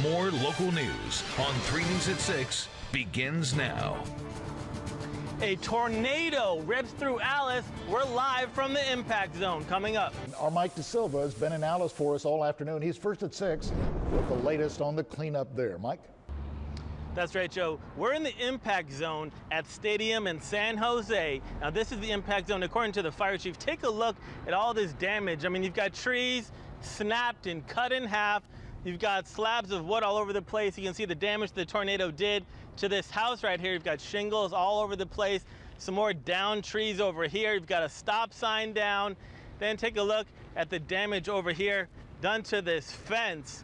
More local news on 3 News at 6 begins now. A tornado rips through Alice. We're live from the impact zone. Coming up. Our Mike DaSilva has been in Alice for us all afternoon. He's first at 6 with the latest on the cleanup there. Mike? That's right, Joe. We're in the impact zone at Stadium in San Jose. Now, this is the impact zone according to the fire chief. Take a look at all this damage. I mean, you've got trees snapped and cut in half. You've got slabs of wood all over the place. You can see the damage the tornado did to this house right here. You've got shingles all over the place. Some more downed trees over here. You've got a stop sign down. Then take a look at the damage over here done to this fence.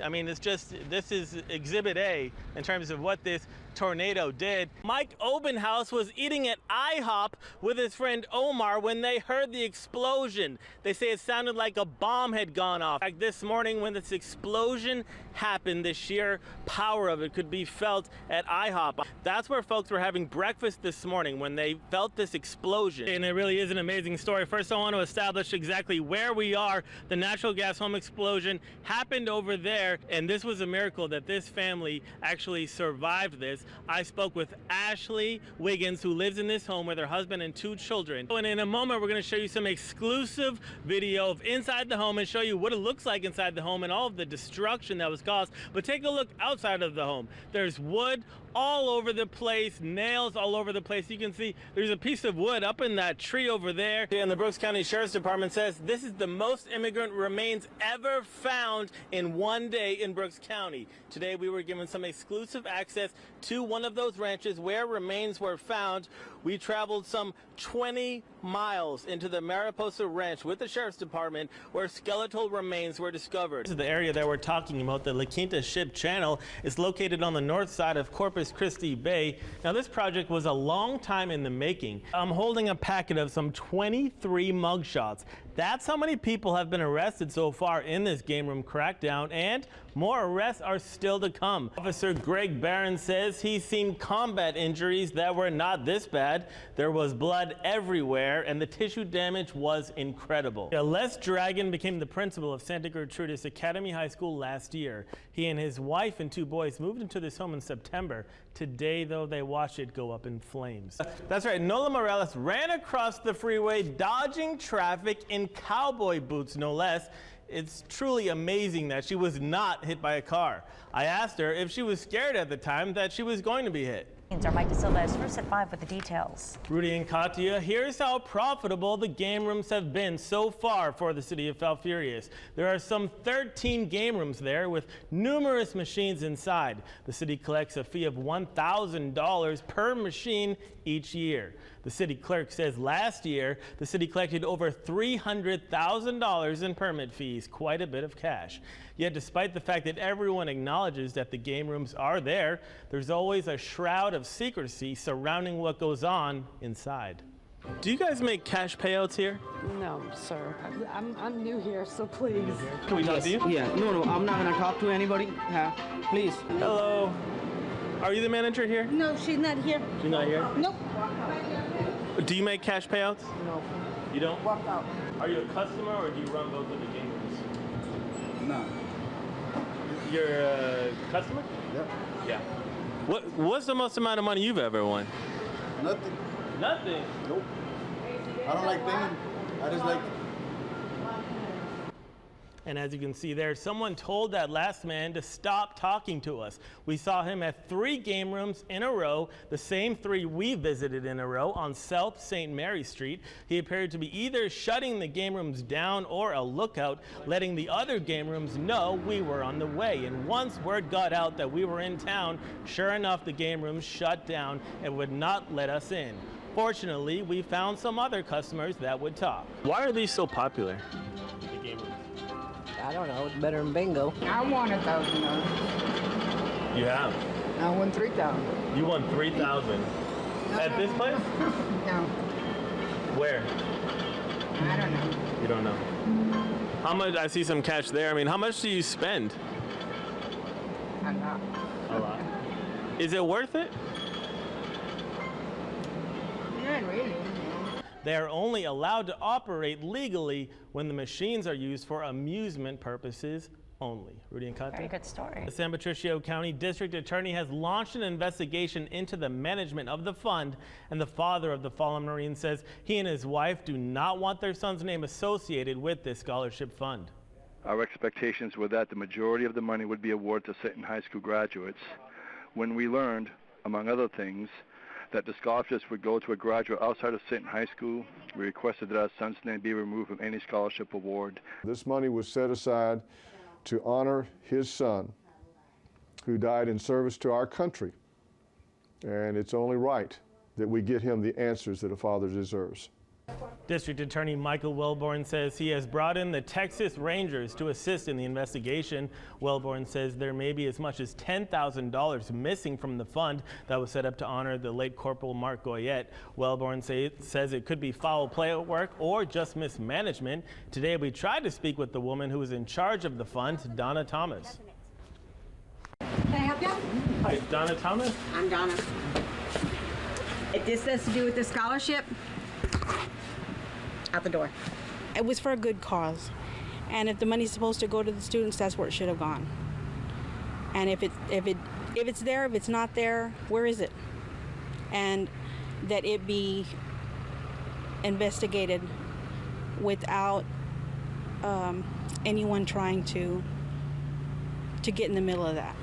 I mean, this is Exhibit A in terms of what this tornado did. Mike Obenhouse was eating at IHOP with his friend Omar when they heard the explosion. They say it sounded like a bomb had gone off. Like this morning when this explosion happened, the sheer power of it could be felt at IHOP. That's where folks were having breakfast this morning when they felt this explosion. And it really is an amazing story. First, I want to establish exactly where we are. The natural gas home explosion happened over there, and this was a miracle that this family actually survived this. I spoke with Ashley Wiggins, who lives in this home with her husband and 2 children. And in a moment, we're going to show you some exclusive video of inside the home and show you what it looks like inside the home and all of the destruction that was caused. But take a look outside of the home. There's wood all over the place, nails all over the place. You can see there's a piece of wood up in that tree over there. And the Brooks County Sheriff's Department says this is the most immigrant remains ever found in one day in Brooks County. Today we were given some exclusive access to one of those ranches where remains were found. We traveled some 20 miles into the Mariposa Ranch with the Sheriff's Department where skeletal remains were discovered. This is the area that we're talking about. The La Quinta Ship Channel is located on the north side of Corpus Christi Bay. Now, this project was a long time in the making. I'm holding a packet of some 23 mugshots. That's how many people have been arrested so far in this game room crackdown, and more arrests are still to come. Officer Greg Barron says he's seen combat injuries that were not this bad. There was blood everywhere, and the tissue damage was incredible. Les Dragon became the principal of Santa Gertrudis Academy High School last year. He and his wife and 2 boys moved into this home in September. Today, though, they watched it go up in flames. That's right, Nola Morales ran across the freeway, dodging traffic in cowboy boots, no less. It's truly amazing that she was not hit by a car. I asked her if she was scared at the time that she was going to be hit. Our Mike DaSilva is first at 5 with the details. Rudy and Katia, here's how profitable the game rooms have been so far for the city of Falfurrias. There are some 13 game rooms there with numerous machines inside. The city collects a fee of $1,000 per machine each year. The city clerk says last year the city collected over $300,000 in permit fees, quite a bit of cash. Yet despite the fact that everyone acknowledges that the game rooms are there, there's always a shroud of secrecy surrounding what goes on inside. Do you guys make cash payouts here? No, sir. I'm new here, so please. Can we talk to you? Yeah, no, I'm not gonna talk to anybody. Please. Hello. Are you the manager here? No, she's not here. She's not here? Nope. Do you make cash payouts? No. You don't? Walk out. Are you a customer or do you run both of the game rooms? No. You're a customer? Yeah. Yeah. What's the most amount of money you've ever won? Nothing. Nothing? Nope. I don't like paying. I just like... And as you can see there, someone told that last man to stop talking to us. We saw him at 3 game rooms in a row, the same 3 we visited in a row on South St. Mary Street. He appeared to be either shutting the game rooms down or a lookout, letting the other game rooms know we were on the way. And once word got out that we were in town, sure enough, the game rooms shut down and would not let us in. Fortunately, we found some other customers that would talk. Why are these so popular, the game rooms? I don't know. It's better than bingo. I won $1,000. You have? I won 3,000. You won 3,000 at this place? No, Where? I don't know. You don't know. How much? I see some cash there. I mean, how much do you spend? A lot. A lot. Is it worth it? Not really. They are only allowed to operate legally when the machines are used for amusement purposes only. Rudy and Kate. Very good story. The San Patricio County District Attorney has launched an investigation into the management of the fund, and the father of the fallen Marine says he and his wife do not want their son's name associated with this scholarship fund. Our expectations were that the majority of the money would be awarded to Sinton High School graduates. When we learned, among other things, that the scholarships would go to a graduate outside of Sinton High School, we requested that our son's name be removed from any scholarship award. This money was set aside to honor his son, who died in service to our country. And it's only right that we get him the answers that a father deserves. District Attorney Michael Wellborn says he has brought in the Texas Rangers to assist in the investigation. Wellborn says there may be as much as $10,000 missing from the fund that was set up to honor the late Corporal Mark Goyette. Wellborn says it could be foul play at work or just mismanagement. Today we tried to speak with the woman who is in charge of the fund, Donna Thomas. Can I help you? Hi, Donna Thomas. I'm Donna. If this has to do with the scholarship, out the door. It was for a good cause, and if the money's supposed to go to the students, that's where it should have gone. And if it's there, if it's not there, where is it? And that it be investigated without anyone trying to get in the middle of that.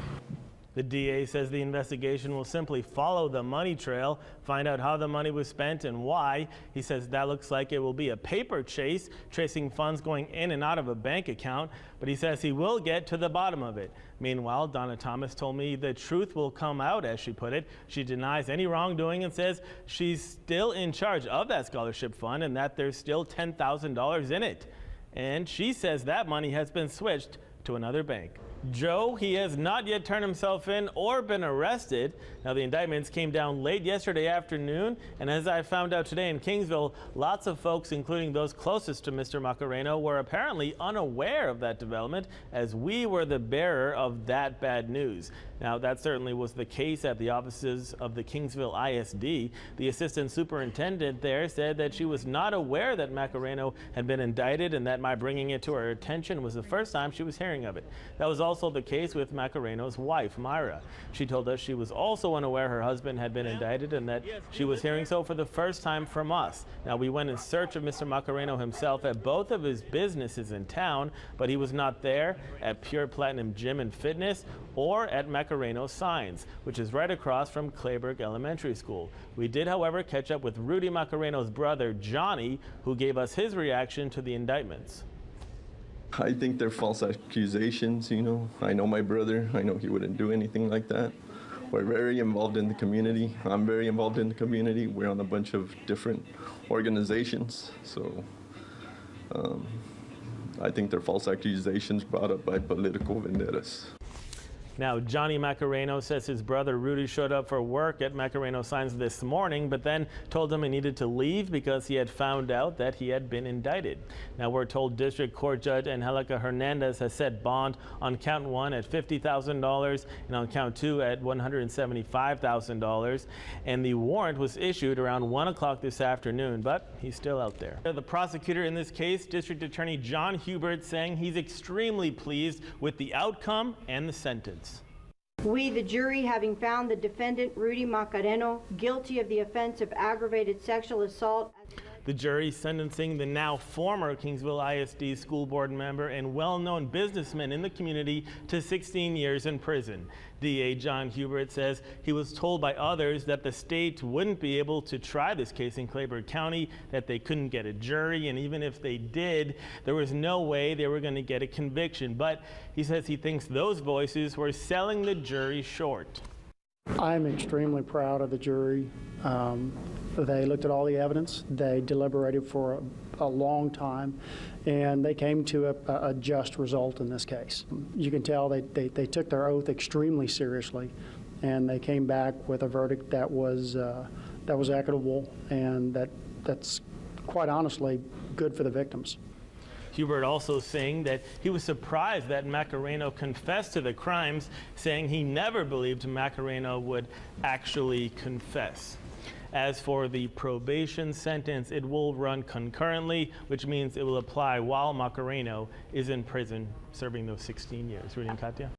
The DA says the investigation will simply follow the money trail, find out how the money was spent and why. He says that looks like it will be a paper chase, tracing funds going in and out of a bank account, but he says he will get to the bottom of it. Meanwhile, Donna Thomas told me the truth will come out, as she put it. She denies any wrongdoing and says she's still in charge of that scholarship fund and that there's still $10,000 in it. And she says that money has been switched to another bank. Joe, he has not yet turned himself in or been arrested. Now, the indictments came down late yesterday afternoon, and as I found out today in Kingsville, lots of folks, including those closest to Mr. Macareno, were apparently unaware of that development, as we were the bearer of that bad news. Now, that certainly was the case at the offices of the Kingsville ISD. The assistant superintendent there said that she was not aware that Macareno had been indicted and that my bringing it to her attention was the first time she was hearing of it. That was also the case with Macareno's wife, Myra. She told us she was also unaware her husband had been indicted and that she was hearing so for the first time from us. Now, we went in search of Mr. Macareno himself at both of his businesses in town, but he was not there at Pure Platinum Gym and Fitness or at Macareno's Signs, which is right across from Clayburg Elementary School. We did, however, catch up with Rudy Macareno's brother, Johnny, who gave us his reaction to the indictments. I think they're false accusations, you know. I know my brother. I know he wouldn't do anything like that. We're very involved in the community. I'm very involved in the community. We're on a bunch of different organizations. So I think they're false accusations brought up by political vendettas. Now, Johnny Macareno says his brother Rudy showed up for work at Macareno Signs this morning, but then told him he needed to leave because he had found out that he had been indicted. Now, we're told District Court Judge Angelica Hernandez has set bond on count 1 at $50,000 and on count 2 at $175,000. And the warrant was issued around 1 o'clock this afternoon, but he's still out there. The prosecutor in this case, District Attorney John Hubert, saying he's extremely pleased with the outcome and the sentence. We, the jury, having found the defendant, Rudy Macareno, guilty of the offense of aggravated sexual assault. The jury sentencing the now former Kingsville ISD school board member and well-known businessman in the community to 16 years in prison. DA John Hubert says he was told by others that the state wouldn't be able to try this case in Clayburg County, that they couldn't get a jury, and even if they did, there was no way they were going to get a conviction. But he says he thinks those voices were selling the jury short. I'm extremely proud of the jury. They looked at all the evidence, they deliberated for a long time, and they came to a just result in this case. You can tell they took their oath extremely seriously, and they came back with a verdict that was equitable, and that's quite honestly good for the victims. Hubert also saying that he was surprised that Macareno confessed to the crimes, saying he never believed Macareno would actually confess. As for the probation sentence, it will run concurrently, which means it will apply while Macareno is in prison serving those 16 years. Rudy and Katia?